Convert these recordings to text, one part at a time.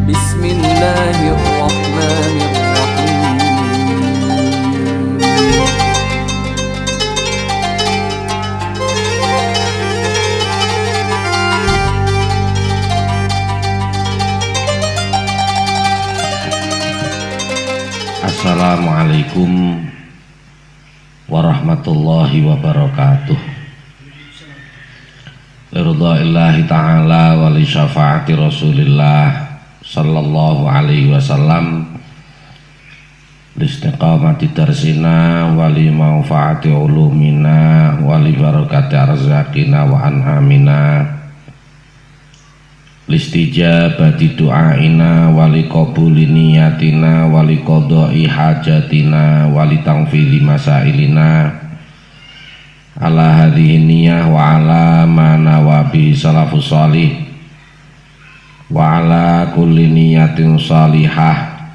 Bismillahirrahmanirrahim. Assalamualaikum warahmatullahi wabarakatuh. Liridha'illahi ta'ala wa li syafaati Rasulillah sallallahu alaihi wasallam, li istiqamati darsina wa li manfaati ulumina wa li barakati arzakina wa an'amina, listijabati du'aina wali qabuli niyatina wali qadai hajatina wali tangfidhi masailina ala hadhihi niyah wa ala ma nawabi salafus salih wa ala kulli niyatin salihah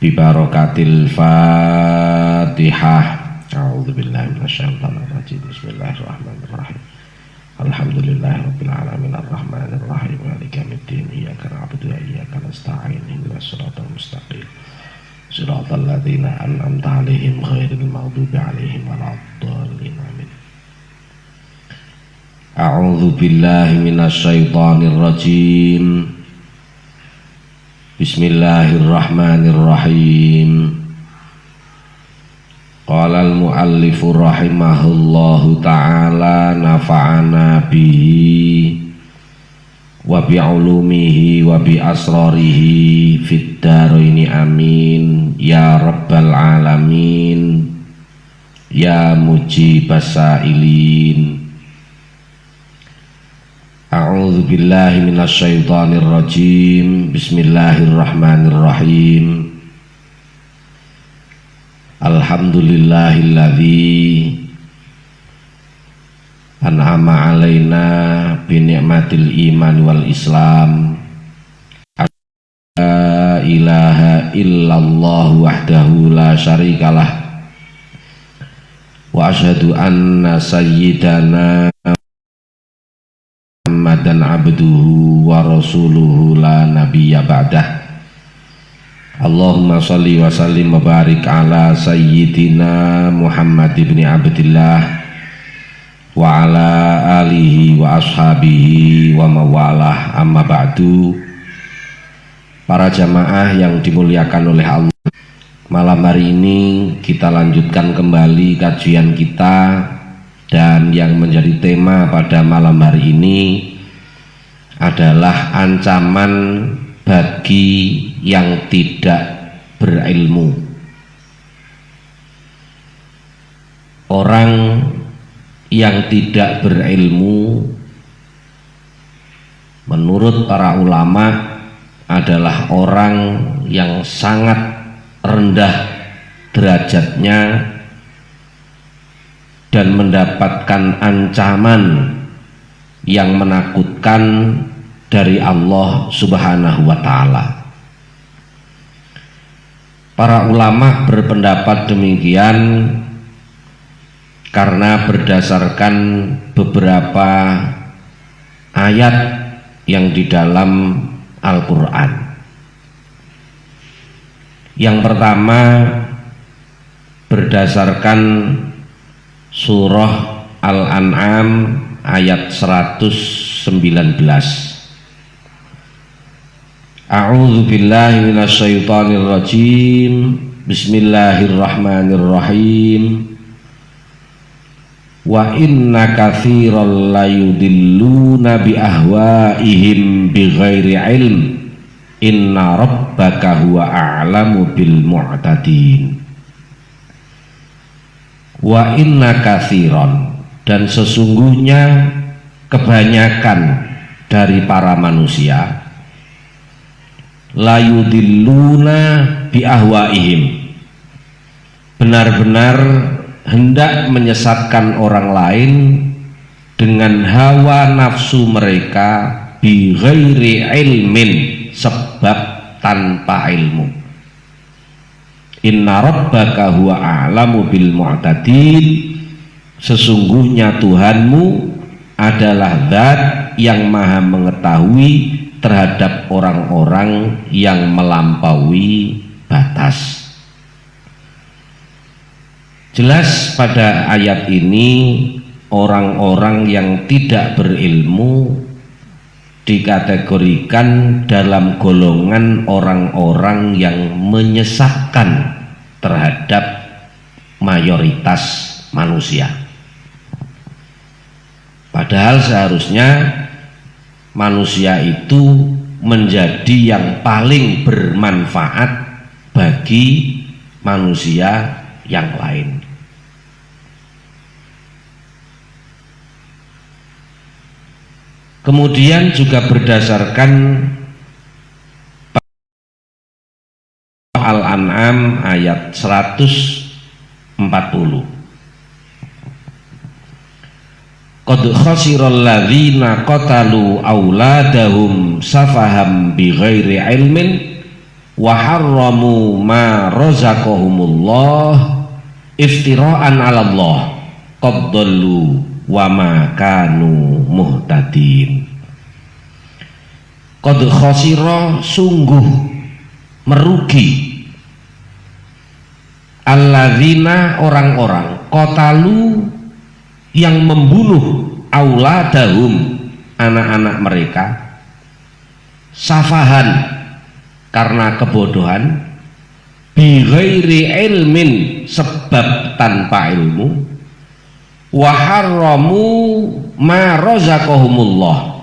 bi barakatil fatihah. A'udzubillahi minasyaitonir rajim. Bismillahirrahmanirrahim. Alhamdulillahirabbil alamin arrahmanir rahim maliki yaumiddin iyyaka na'budu wa iyyaka nasta'in ihdinas siratal mustaqim siratal ladzina an'amta 'alaihim ghairil maghdubi 'alaihim waladdallin amin. A'udzu billahi minasy syaithanir rajim. Bismillahirrahmanirrahim. Qala al-muallifu rahimahullahu ta'ala nafa'ana bihi wa bi'ulumihi wa bi'asrarihi fid dharaini amin ya rabbal alamin ya mujibas sa'ilin. A'udzu billahi minasy syaithanir rajim. Bismillahirrahmanirrahim. Alhamdulillahilladzi an'ama alaina bi ni'matil iman wal islam. La ilaha illallah wahdahu la syarikalah wa asyhadu anna sayyidana Muhammadan abduhu wa rasuluhu la nabiyya ba'dah. Allahumma salli wa sallim wa barik ala sayyidina Muhammad ibn Abdillah wa ala alihi wa ashabihi wa mawalah, amma ba'du. Para jamaah yang dimuliakan oleh Allah, malam hari ini kita lanjutkan kembali kajian kita, dan yang menjadi tema pada malam hari ini adalah ancaman bagi yang tidak berilmu. Orang yang tidak berilmu menurut para ulama adalah orang yang sangat rendah derajatnya dan mendapatkan ancaman yang menakutkan dari Allah Subhanahu wa ta'ala. Para ulama berpendapat demikian karena berdasarkan beberapa ayat yang di dalam Al-Quran. Yang pertama berdasarkan surah Al-An'am ayat 119. A'udzu billahi minasy syaithanir rajim. Bismillahirrahmanirrahim. Wa inna katsiran la yudilluna bi ahwaihim bighairi ilm inna rabbaka huwa a'lamu bil mu'tadin. Wa inna katsiran, dan sesungguhnya kebanyakan dari para manusia, la yudilluna bi ahwaihim, benar-benar hendak menyesatkan orang lain dengan hawa nafsu mereka, bi ghairi ilmin, sebab tanpa ilmu. Inna rabbaka huwa a'lamu bil mu'tadin, sesungguhnya Tuhanmu adalah zat yang maha mengetahui terhadap orang-orang yang melampaui batas. Jelas pada ayat ini orang-orang yang tidak berilmu dikategorikan dalam golongan orang-orang yang menyesatkan terhadap mayoritas manusia. Padahal seharusnya manusia itu menjadi yang paling bermanfaat bagi manusia yang lain. Kemudian juga berdasarkan Al-An'am ayat 140. Qad khasiral ladzina qatalu auladahum safaham bighairi ilmin wa harramu ma razaqahumullah iftira'an 'ala Allah qad dallu wa ma kanu muhtadin. Qad khasira, sungguh merugi, alladzina, orang-orang, qatalu, yang membunuh, auladahum, anak-anak mereka, safahan, karena kebodohan, bighairi ilmin, sebab tanpa ilmu, wa harramu ma razaqahumullah,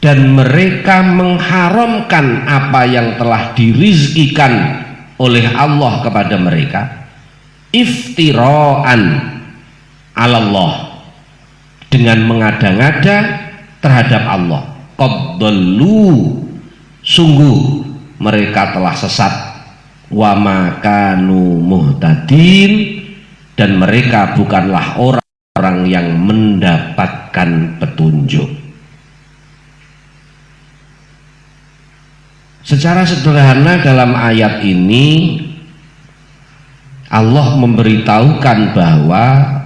dan mereka mengharamkan apa yang telah dirizkikan oleh Allah kepada mereka, iftira'an 'ala Allah, dengan mengada-ngada terhadap Allah. Qad dallu, sungguh mereka telah sesat, wa ma kanu muhtadin, dan mereka bukanlah orang yang mendapatkan petunjuk. Secara sederhana dalam ayat ini Allah memberitahukan bahwa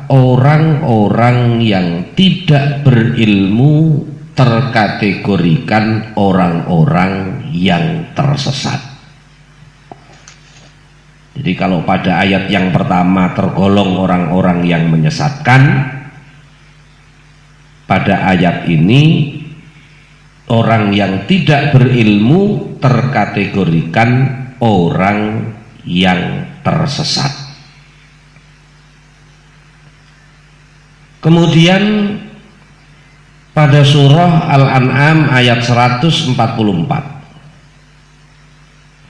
orang-orang yang tidak berilmu terkategorikan orang-orang yang tersesat. Jadi kalau pada ayat yang pertama tergolong orang-orang yang menyesatkan, pada ayat ini orang yang tidak berilmu terkategorikan orang yang tersesat. Kemudian pada surah Al-An'am ayat 144,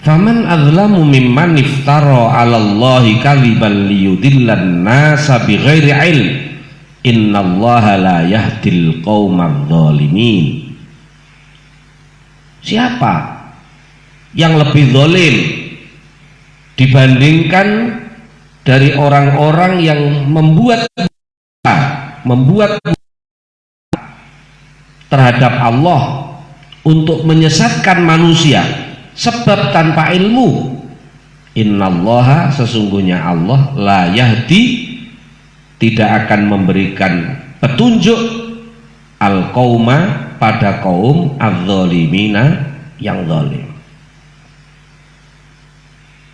faman azlamu mimman iftara 'ala Allahi kadziban liyudillan nasa bighairi ilm innallaha la yahdil qaumadz dzalimin. Siapa yang lebih zalim dibandingkan dari orang-orang yang membuat terhadap Allah untuk menyesatkan manusia sebab tanpa ilmu? Innallaha, sesungguhnya Allah, la yahdi, tidak akan memberikan petunjuk, al qauma, pada kaum adz-dzalimina, yang zalim.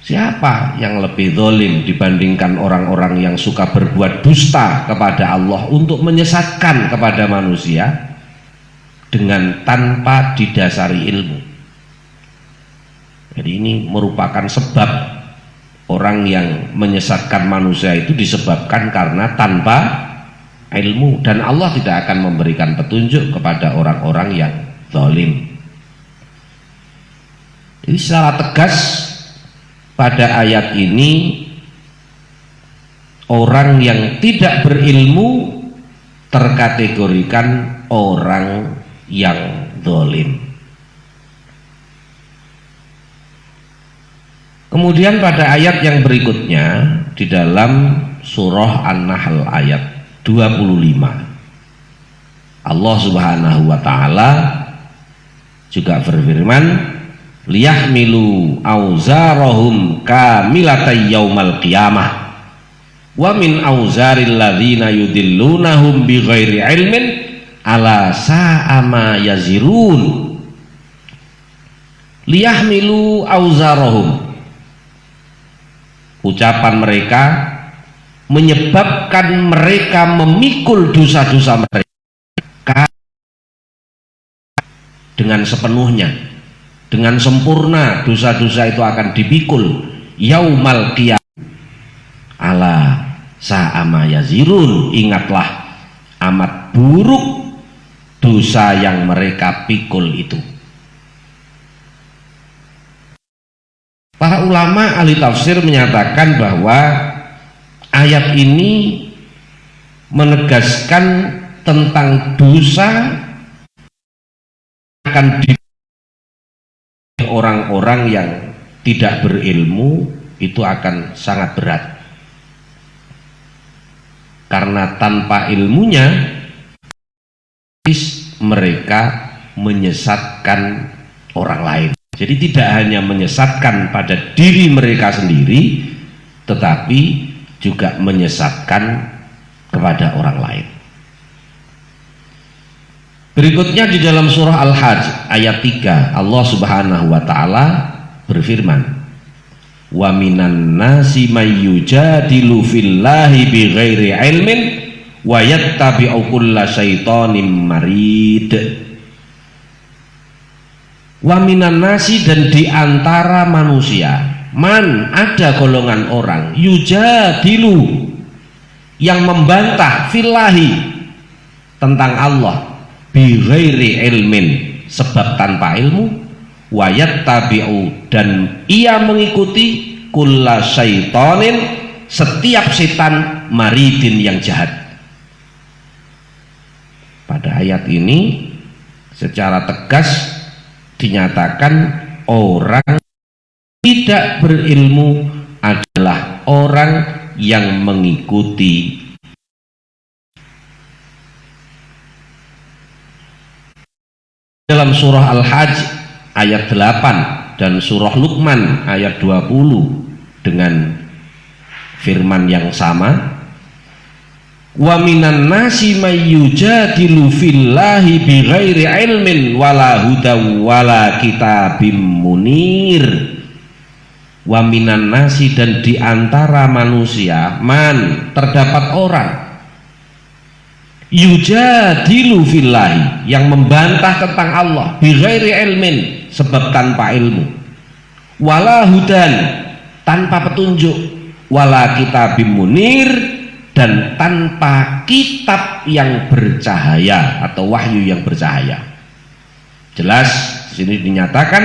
Siapa yang lebih zalim dibandingkan orang-orang yang suka berbuat dusta kepada Allah untuk menyesatkan kepada manusia dengan tanpa didasari ilmu? Jadi ini merupakan sebab orang yang menyesatkan manusia itu disebabkan karena tanpa ilmu, dan Allah tidak akan memberikan petunjuk kepada orang-orang yang zalim. Jadi secara tegas pada ayat ini orang yang tidak berilmu terkategorikan orang yang zalim. Kemudian pada ayat yang berikutnya di dalam surah An-Nahl ayat 25, Allah Subhanahu wa taala juga berfirman, liyahmilu auzarahum kamilatan yaumal qiyamah wa min auzaril ladzina yudillunahum bighairi ilmin ala sa'a ma yazirun. liyahmilu auzarahum. Ucapan mereka menyebabkan mereka memikul dosa-dosa mereka dengan sepenuhnya, dengan sempurna. Dosa-dosa itu akan dipikul yaumal qiyamah. Ala sa'ama yazirun, ingatlah amat buruk dosa yang mereka pikul itu. Para ulama ahli tafsir menyatakan bahwa ayat ini menegaskan tentang dosa akan di orang-orang yang tidak berilmu itu akan sangat berat, karena tanpa ilmunya mereka menyesatkan orang lain. Jadi tidak hanya menyesatkan pada diri mereka sendiri, tetapi juga menyesatkan kepada orang lain. Berikutnya di dalam surah Al-Hajj ayat 3, Allah Subhanahu wa taala berfirman, "Wa minan nasi may yujadilu fillahi bighairi ilmin wa yattabi'u kulla syaitonim marid." Wa minan nasi, dan di antara manusia, man, ada golongan orang, yujadilu, yang membantah, fillahi, tentang Allah, bighairi ilmin, sebab tanpa ilmu, wa yattabi'u, dan ia mengikuti kulla syaitonin, setiap setan, maridin, yang jahat. Pada ayat ini secara tegas dinyatakan orang tidak berilmu adalah orang yang mengikuti. Dalam surah Al-Hajj ayat 8 dan surah Luqman ayat 20 dengan firman yang sama, wa minan nasi may yujadilu fillahi bighairi ilmin wala hudaw wala kitabim munir. Wa minan nasi, dan di antara manusia, man, terdapat orang, yujadilu fillahi, yang membantah tentang Allah, bighairi ilmin, sebab tanpa ilmu, wala hudan, tanpa petunjuk, wala kitabim munir, dan tanpa kitab yang bercahaya atau wahyu yang bercahaya. Jelas di sini dinyatakan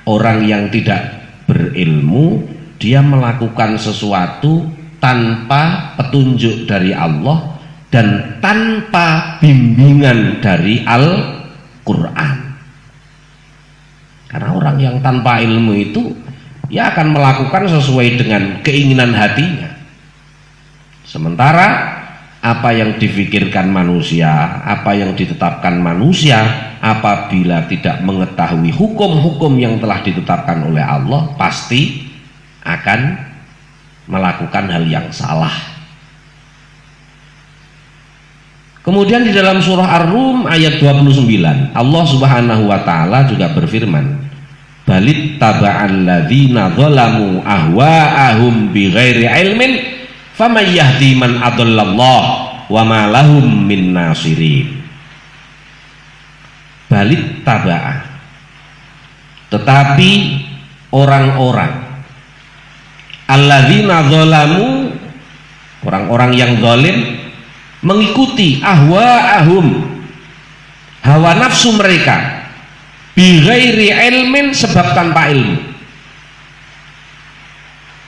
orang yang tidak berilmu, dia melakukan sesuatu tanpa petunjuk dari Allah dan tanpa bimbingan dari Al-Quran. Karena orang yang tanpa ilmu itu ya akan melakukan sesuai dengan keinginan hatinya. Sementara apa yang difikirkan manusia, apa yang ditetapkan manusia, apabila tidak mengetahui hukum-hukum yang telah ditetapkan oleh Allah, pasti akan melakukan hal yang salah. Kemudian di dalam surah Ar-Rum ayat 29, Allah Subhanahu wa taala juga berfirman, "Balit taba'al ladzina dzalamu ahwa'ahum bighairi ilmin faman yahdi man adallallah wa ma lahum min nasirin." Balit taba'ah, tetapi orang-orang alladzina dzalamu, orang-orang yang zalim, mengikuti ahwa'ahum, hawa nafsu mereka, bighairi ilmin, sebab tanpa ilmu.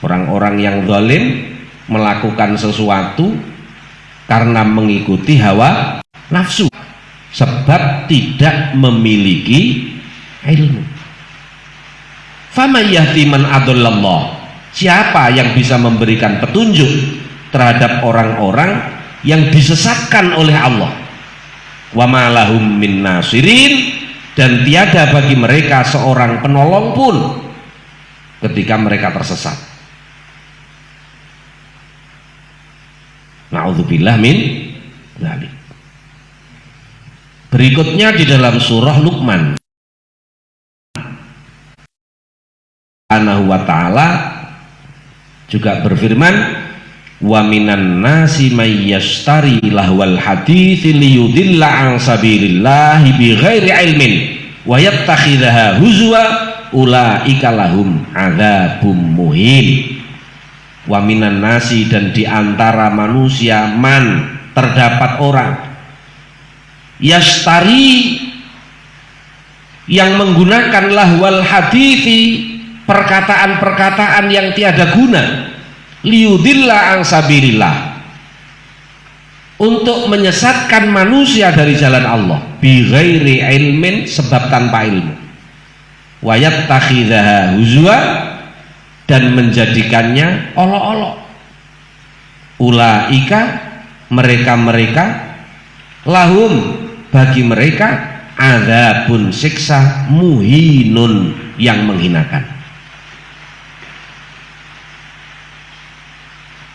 Orang-orang yang zalim melakukan sesuatu karena mengikuti hawa nafsu, sebab tidak memiliki ilmu. Faman yahdi man adallallah, siapa yang bisa memberikan petunjuk terhadap orang-orang yang disesatkan oleh Allah? Wa ma lahum min nasirin, dan tiada bagi mereka seorang penolong pun ketika mereka tersesat. Na'udzubillah min dzalik. Berikutnya di dalam surah Luqman Subhanahu wa ta'ala juga berfirman, wa minan nasi may yashtari lahwal hadithi liyudilla an sabilillahi bighairi ilmin wa yattakhidhaha huzwa ulaika lahum adzabum muhin. Wa minan nasi, dan di antara manusia, man, terdapat orang yashtari, yang menggunakan lahwal hadithi, perkataan-perkataan yang tiada guna, liyudilla an sabilillah, untuk menyesatkan manusia dari jalan Allah, bi ghairi ilmin, sebab tanpa ilmu, wa yattakhidhaha huzwa, dan menjadikannya olok-olok. Ulaika, mereka-mereka, lahum, bagi mereka, adzabun, siksa, muhinun, yang menghinakan.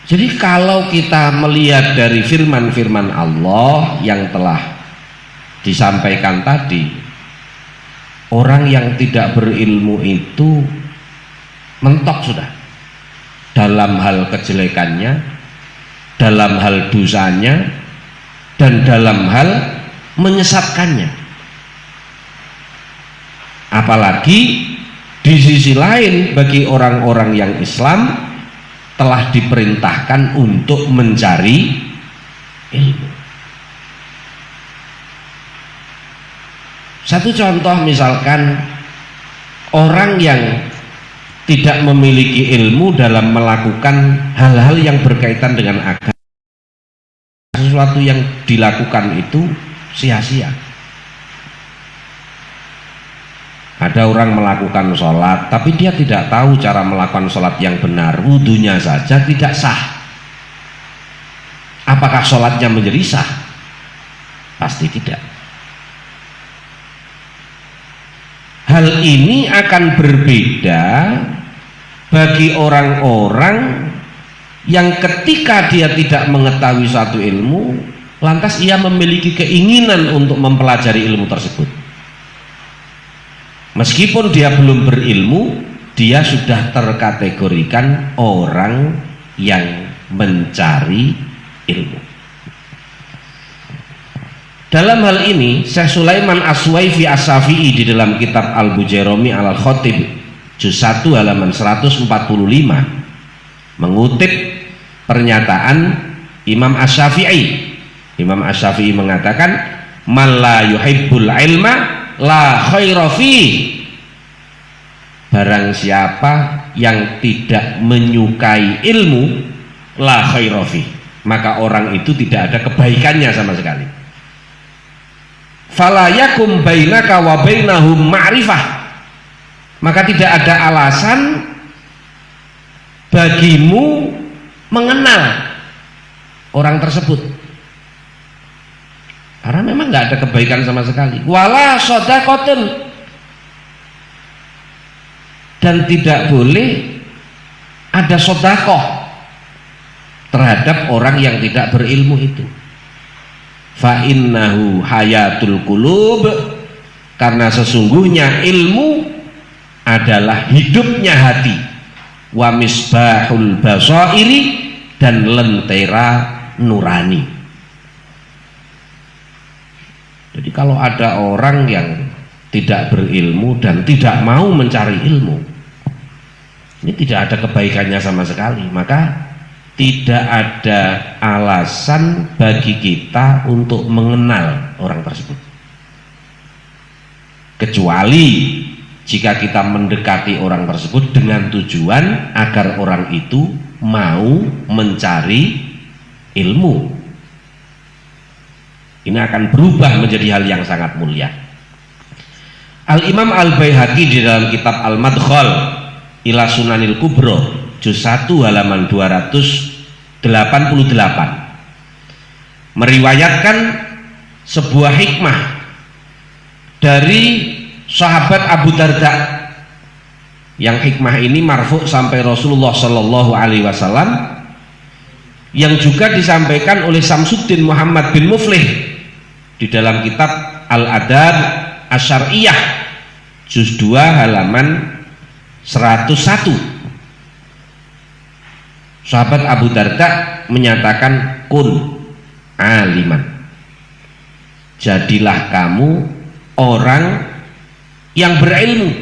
Jadi kalau kita melihat dari firman-firman Allah yang telah disampaikan tadi, orang yang tidak berilmu itu mentok sudah dalam hal kejelekannya, dalam hal dosanya, dan dalam hal menyesatkannya. Apalagi di sisi lain, bagi orang-orang yang Islam telah diperintahkan untuk mencari ilmu. Satu contoh, misalkan orang yang tidak memiliki ilmu dalam melakukan hal-hal yang berkaitan dengan agama, sesuatu yang dilakukan itu sia-sia. Ada orang melakukan sholat, tapi dia tidak tahu cara melakukan sholat yang benar, wudhunya saja tidak sah. Apakah sholatnya menjadi sah? Pasti tidak. Hal ini akan berbeda bagi orang-orang yang ketika dia tidak mengetahui suatu ilmu, lantas ia memiliki keinginan untuk mempelajari ilmu tersebut. Meskipun dia belum berilmu, dia sudah terkategorikan orang yang mencari ilmu. Dalam hal ini, Syekh Sulaiman As-Suwaifi As-Syafi'i di dalam kitab Al-Bujairami Al-Khatib juz 1 halaman 145 mengutip pernyataan Imam Asy-Syafi'i. Imam Asy-Syafi'i mengatakan, "Man la yuhibbul ilma la khaira fi." Barang siapa yang tidak menyukai ilmu, la khaira fi, maka orang itu tidak ada kebaikannya sama sekali. Fala yakum bainaka wa bainahum ma'rifah, maka tidak ada alasan bagimu mengenal orang tersebut, karena memang nggak ada kebaikan sama sekali. Wala shadaqatun, dan tidak boleh ada sedekah terhadap orang yang tidak berilmu itu. Fa innahu hayatul qulub, karena sesungguhnya ilmu adalah hidupnya hati, wa misbahul basairi, dan lentera nurani. Jadi kalau ada orang yang tidak berilmu dan tidak mau mencari ilmu, ini tidak ada kebaikannya sama sekali, maka tidak ada alasan bagi kita untuk mengenal orang tersebut, kecuali jika kita mendekati orang tersebut dengan tujuan agar orang itu mau mencari ilmu. Ini akan berubah menjadi hal yang sangat mulia. Al-Imam Al-Baihaqi di dalam kitab Al-Madkhal ila Sunanil Kubro juz 1 halaman 288 meriwayatkan sebuah hikmah dari sahabat Abu Darda, yang hikmah ini marfu sampai Rasulullah Shallallahu Alaihi Wasallam, yang juga disampaikan oleh Samsuddin Muhammad bin Muflih di dalam kitab Al-Adab Asy-Syar'iyyah juz 2 halaman 101. Sahabat Abu Darda menyatakan kun aliman, jadilah kamu orang yang berilmu,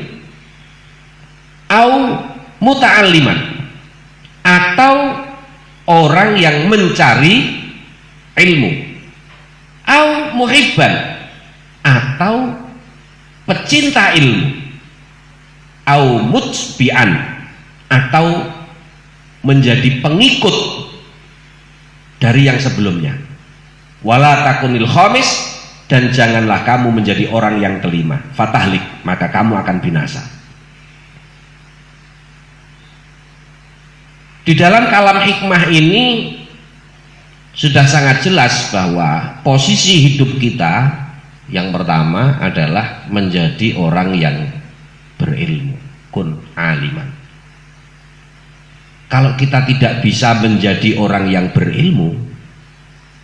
au muta'alliman, atau orang yang mencari ilmu, au muhibban, atau pecinta ilmu, au mutbi'an, atau menjadi pengikut dari yang sebelumnya. Wala takunil khamis, dan janganlah kamu menjadi orang yang kelima, fatahlik, maka kamu akan binasa. Di dalam kalam hikmah ini sudah sangat jelas bahwa posisi hidup kita yang pertama adalah menjadi orang yang berilmu, kun aliman. Kalau kita tidak bisa menjadi orang yang berilmu,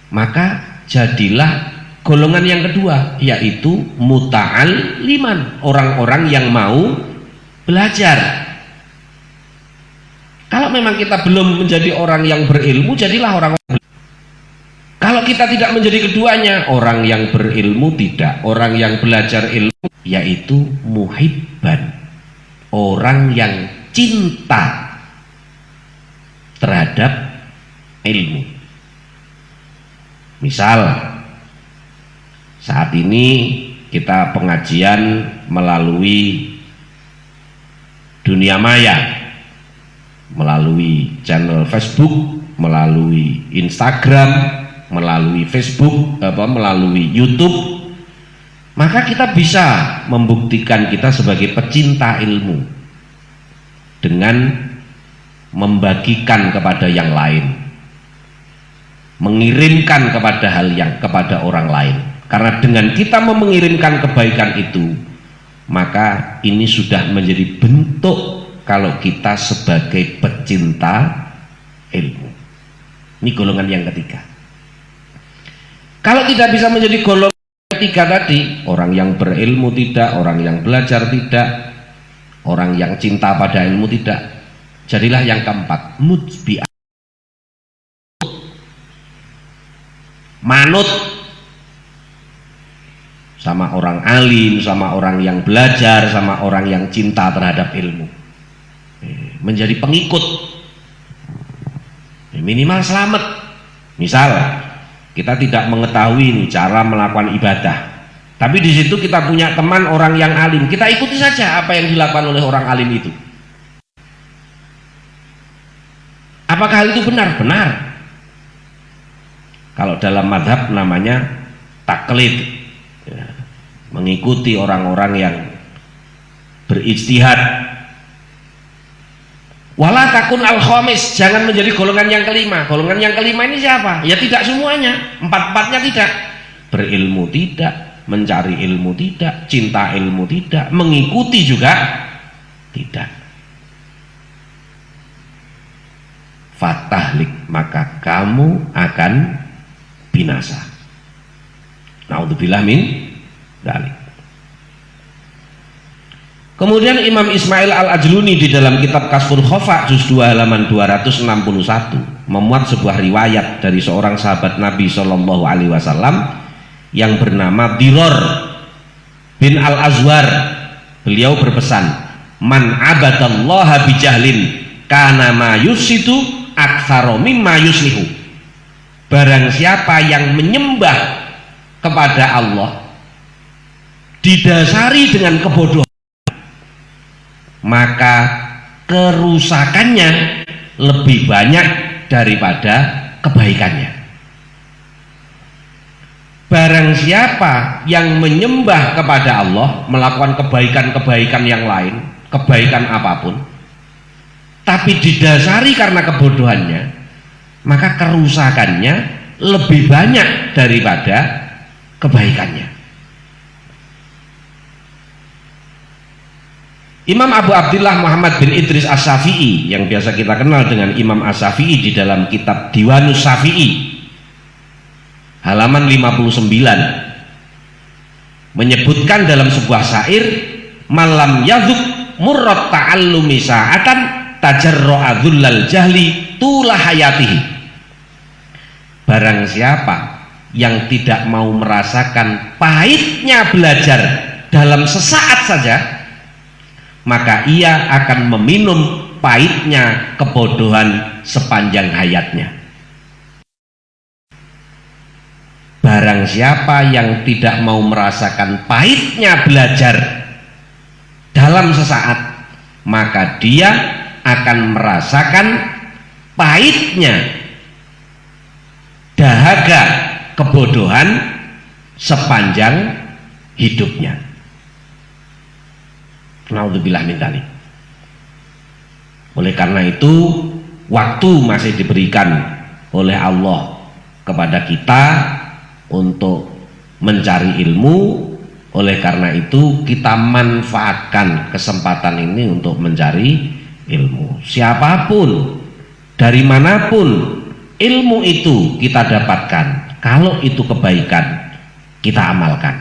maka jadilah golongan yang kedua, yaitu muta'alliman, orang-orang yang mau belajar. Kalau memang kita belum menjadi orang yang berilmu, jadilah orang. Kalau kita tidak menjadi keduanya, orang yang berilmu tidak, orang yang belajar ilmu, yaitu muhibban, orang yang cinta terhadap ilmu. Misal saat ini kita pengajian melalui dunia maya, melalui channel Facebook, melalui Instagram, melalui Facebook, melalui YouTube, maka kita bisa membuktikan kita sebagai pecinta ilmu dengan membagikan kepada yang lain, mengirimkan kepada kepada orang lain. Karena dengan kita mengirimkan kebaikan itu, maka ini sudah menjadi bentuk kalau kita sebagai pecinta ilmu. Ini golongan yang ketiga. Kalau tidak bisa menjadi golongan ketiga tadi, orang yang berilmu tidak, orang yang belajar tidak, orang yang cinta pada ilmu tidak, jadilah yang keempat, mutbi'ah, manut sama orang alim, sama orang yang belajar, sama orang yang cinta terhadap ilmu, menjadi pengikut, minimal selamat. Misal kita tidak mengetahui cara melakukan ibadah, tapi di situ kita punya teman orang yang alim, kita ikuti saja apa yang dilakukan oleh orang alim itu. Apakah hal itu benar? Benar. Kalau dalam madhab namanya taklid, ya, mengikuti orang-orang yang berijtihad. Wala takun al khamis, jangan menjadi golongan yang kelima. Golongan yang kelima ini siapa? Ya tidak semuanya, empat-empatnya tidak. Berilmu tidak, mencari ilmu tidak, cinta ilmu tidak, mengikuti juga tidak. Fatahlik, maka kamu akan binasa. Naudzubillah min dzalik. Kemudian Imam Ismail Al-Ajluni di dalam kitab Kasful Khofa juz 2 halaman 261 memuat sebuah riwayat dari seorang sahabat Nabi Shallallahu Alaihi Wasallam yang bernama Diror bin Al-Azwar. Beliau berpesan, man abadallaha bijahlin kana ma yusitu aktsara mimma yuslihu. Barang siapa yang menyembah kepada Allah didasari dengan kebodohan, maka kerusakannya lebih banyak daripada kebaikannya. Barang siapa yang menyembah kepada Allah, melakukan kebaikan-kebaikan yang lain, kebaikan apapun, tapi didasari karena kebodohannya, maka kerusakannya lebih banyak daripada kebaikannya. Imam Abu Abdillah Muhammad bin Idris As-Syafi'i, yang biasa kita kenal dengan Imam As-Syafi'i, di dalam kitab Diwanus Syafi'i halaman 59 menyebutkan dalam sebuah syair, malam yadhuk murrat ta'allumi sa'atan tajarra'a dhullal jahli tula hayatihi. Barang siapa yang tidak mau merasakan pahitnya belajar dalam sesaat saja, maka ia akan meminum pahitnya kebodohan sepanjang hayatnya. Barang siapa yang tidak mau merasakan pahitnya belajar dalam sesaat, maka dia akan merasakan pahitnya dahaga kebodohan sepanjang hidupnya. Naudzubillah min dzalik. Oleh karena itu, waktu masih diberikan oleh Allah kepada kita untuk mencari ilmu. Oleh karena itu, kita manfaatkan kesempatan ini untuk mencari ilmu. Siapapun, dari manapun ilmu itu kita dapatkan, kalau itu kebaikan, kita amalkan.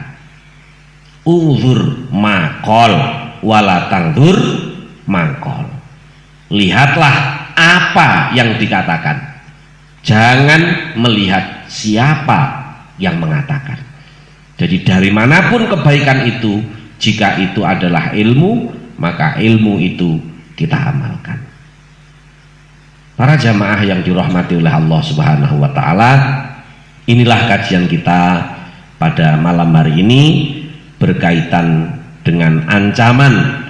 Unzur maqal wala tangdur maqal. Lihatlah apa yang dikatakan, jangan melihat siapa yang mengatakan. Jadi dari manapun kebaikan itu, jika itu adalah ilmu, maka ilmu itu kita amalkan. Para jamaah yang dirahmati oleh Allah Subhanahu wa taala, inilah kajian kita pada malam hari ini berkaitan dengan ancaman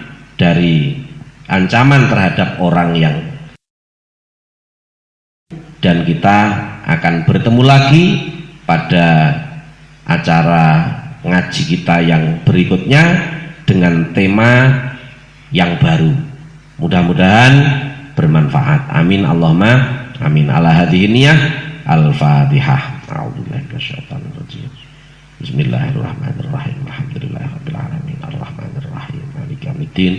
terhadap orang yang, dan kita akan bertemu lagi pada acara ngaji kita yang berikutnya dengan tema yang baru. Mudah-mudahan bermanfaat. Amin Allahumma amin. Ala hadhihi niyah. Al-Fatihah. A'udzubillahi minasyaitonir rajim. Bismillahirrahmanirrahim. Alhamdulillahirabbil alamin. Arrahmanir rahim. Maliki yaumiddin.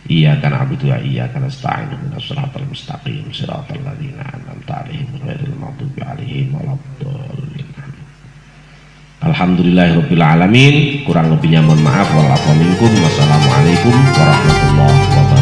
Iyyaka na'budu wa iyyaka nasta'in. Ihdinas siratal mustaqim. Siratal ladzina an'amta 'alaihim ghairil maghdubi 'alaihim waladdallin. Alhamdulillahirabbil alamin. Kurang lebihnya mohon maaf. Wa'alaikum warahmatullahi wabarakatuh.